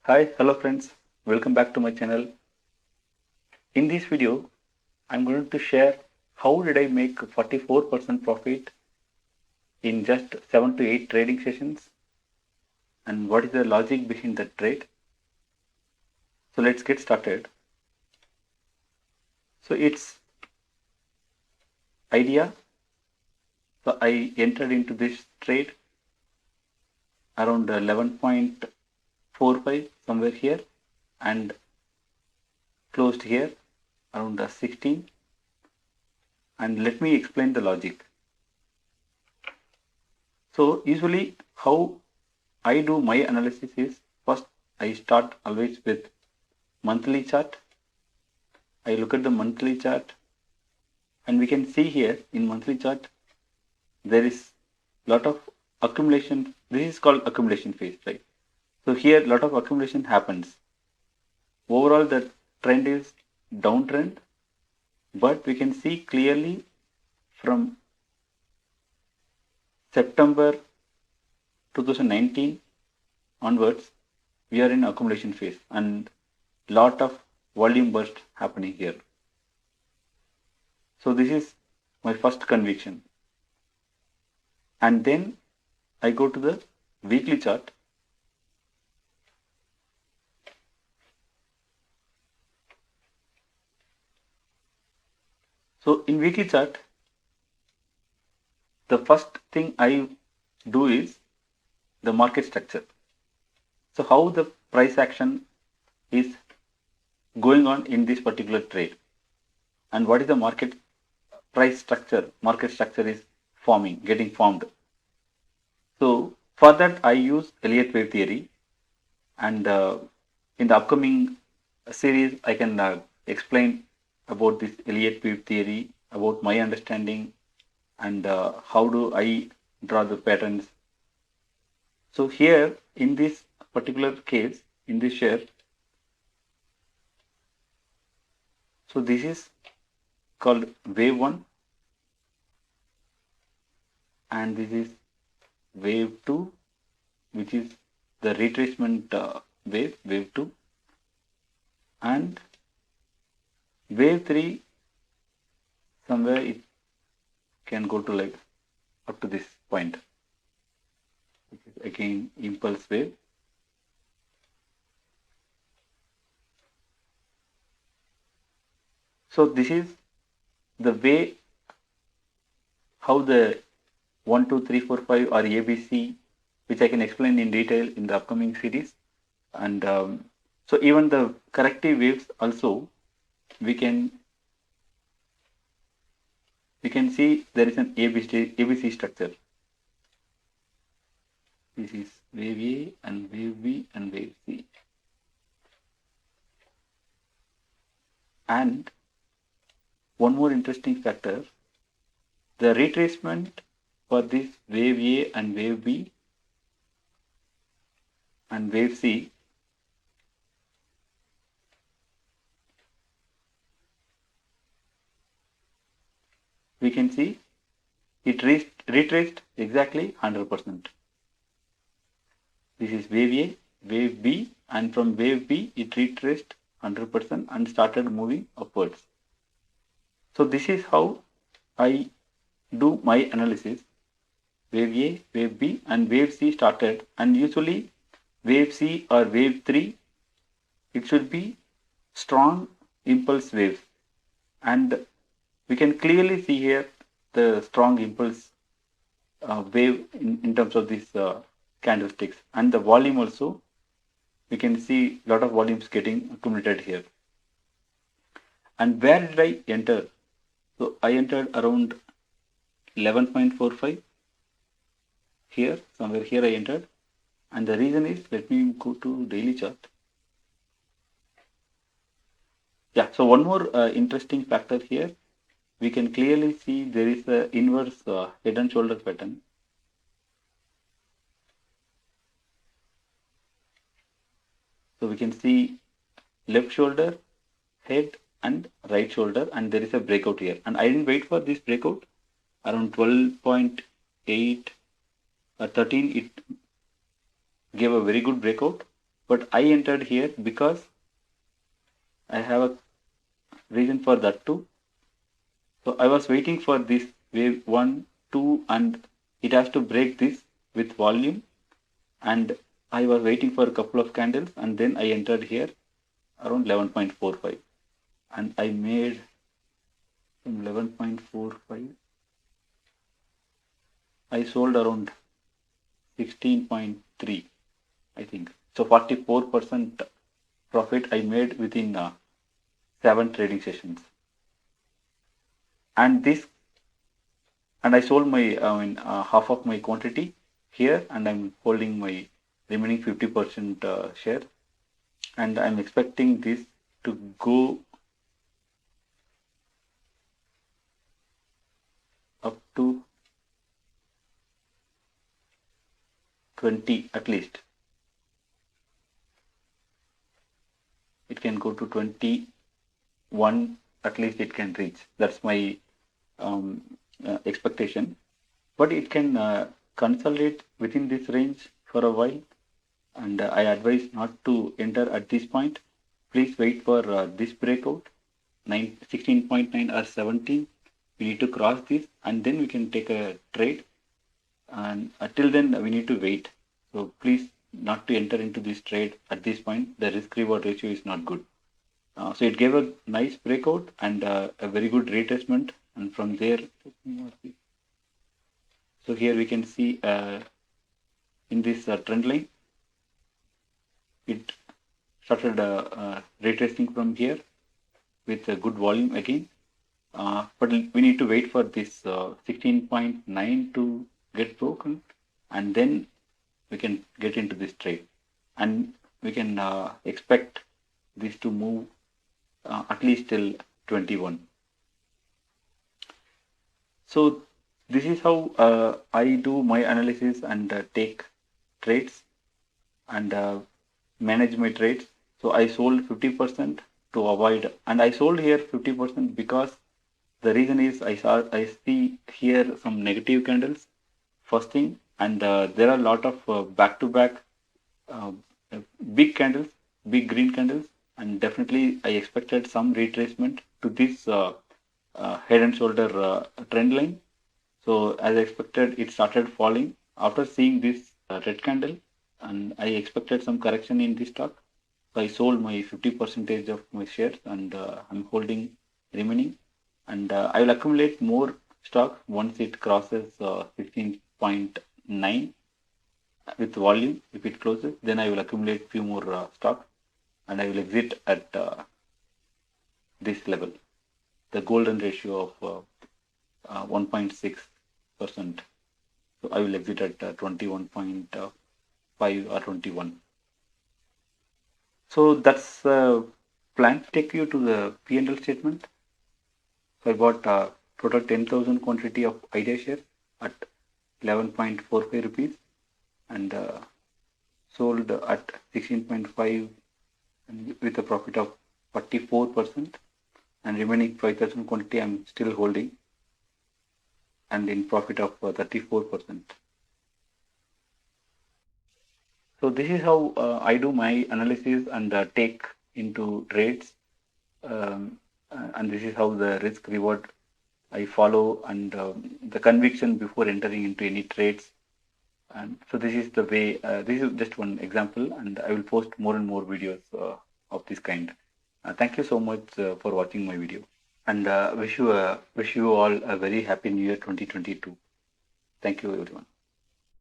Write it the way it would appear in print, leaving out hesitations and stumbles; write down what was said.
Hi, hello friends. Welcome back to my channel. In this video, I'm going to share how did I make 44% profit in just 7 to 8 trading sessions and what is the logic behind that trade. So let's get started. So it's idea. So I entered into this trade around 11.45 somewhere here and closed here around 16, and let me explain the logic. So usually how I do my analysis is first I start always with monthly chart. I look at the monthly chart and we can see here in monthly chart there is lot of accumulation. This is called accumulation phase, right? So here lot of accumulation happens. Overall the trend is downtrend, but we can see clearly from September 2019 onwards we are in accumulation phase and lot of volume burst happening here. So this is my first conviction. And then I go to the weekly chart. So in weekly chart, the first thing I do is the market structure. So how the price action is going on in this particular trade and what is the market structure is getting formed. So for that I use Elliott wave theory, and in the upcoming series I can explain about this Elliott wave theory, about my understanding, and how do I draw the patterns. So here in this particular case, in this share, so this is called wave 1 and this is wave 2, which is the retracement wave 2, and wave 3 somewhere it can go to like up to this point, which is again impulse wave. So this is the way how the 1, 2, 3, 4, 5 or ABC, which I can explain in detail in the upcoming series. And so even the corrective waves also we can see there is an ABC structure. This is wave A and wave B and wave C. And one more interesting factor, the retracement for this wave A and wave B and wave C, we can see it retraced exactly 100%. This is wave A, wave B, and from wave B it retraced 100% and started moving upwards. So this is how I do my analysis. Wave A, wave B, and wave C started, and usually wave C or wave 3, it should be strong impulse waves, and we can clearly see here the strong impulse wave in terms of these candlesticks, and the volume also we can see a lot of volumes getting accumulated here. And where did I enter? So I entered around 11.45 here, somewhere here I entered, and the reason is, let me go to daily chart. Yeah, so one more interesting factor here, we can clearly see there is a inverse head and shoulder pattern. So we can see left shoulder, head, and right shoulder, and there is a breakout here. And I didn't wait for this breakout. Around 12.8 or 13, it gave a very good breakout. but I entered here because I have a reason for that too. So I was waiting for this wave 1, 2, and it has to break this with volume, and I was waiting for a couple of candles, and then I entered here around 11.45, and I made from 11.45, I sold around 16.3, I think. So 44% profit I made within 7 trading sessions. And I sold my half of my quantity here, and I'm holding my remaining 50% share, and I'm expecting this to go up to 20 at least. It can go to 21 at least, it can reach. That's my expectation. But it can consolidate within this range for a while, and I advise not to enter at this point. Please wait for this breakout, 16.9 or 17. We need to cross this, and then we can take a trade. And until then, we need to wait. So please not to enter into this trade at this point. The risk reward ratio is not good. So it gave a nice breakout and a very good retracement, and from there, so here we can see in this trend line, it started retracing from here with a good volume again, but we need to wait for this 16.9 to get broken, and then we can get into this trade, and we can expect this to move at least till 21. So this is how I do my analysis and take trades and manage my trades. So I sold 50% to avoid, and I sold here 50% because the reason is I see here some negative candles first thing, and there are a lot of back-to-back uh, big candles, big green candles, and definitely I expected some retracement to this head and shoulder trend line. So as expected, it started falling after seeing this red candle, and I expected some correction in this stock. So I sold my 50% of my shares, and I'm holding remaining, and I will accumulate more stock once it crosses 16.9 with volume. If it closes, then I will accumulate few more stock, and I will exit at this level, the golden ratio of 1.6%. So I will exit at 21.5 or 21. So that's the plan. Take you to the P&L statement. So I bought total 10,000 quantity of Idea share at 11.45 rupees, and sold at 16.5 with a profit of 44%, and remaining 5,000 quantity I'm still holding and in profit of 34%. So this is how I do my analysis and take into trades, and this is how the risk reward I follow, and the conviction before entering into any trades. And so this is the way. This is just one example, and I will post more and more videos of this kind. Thank you so much for watching my video, and wish you all a very happy New Year 2022. Thank you, everyone.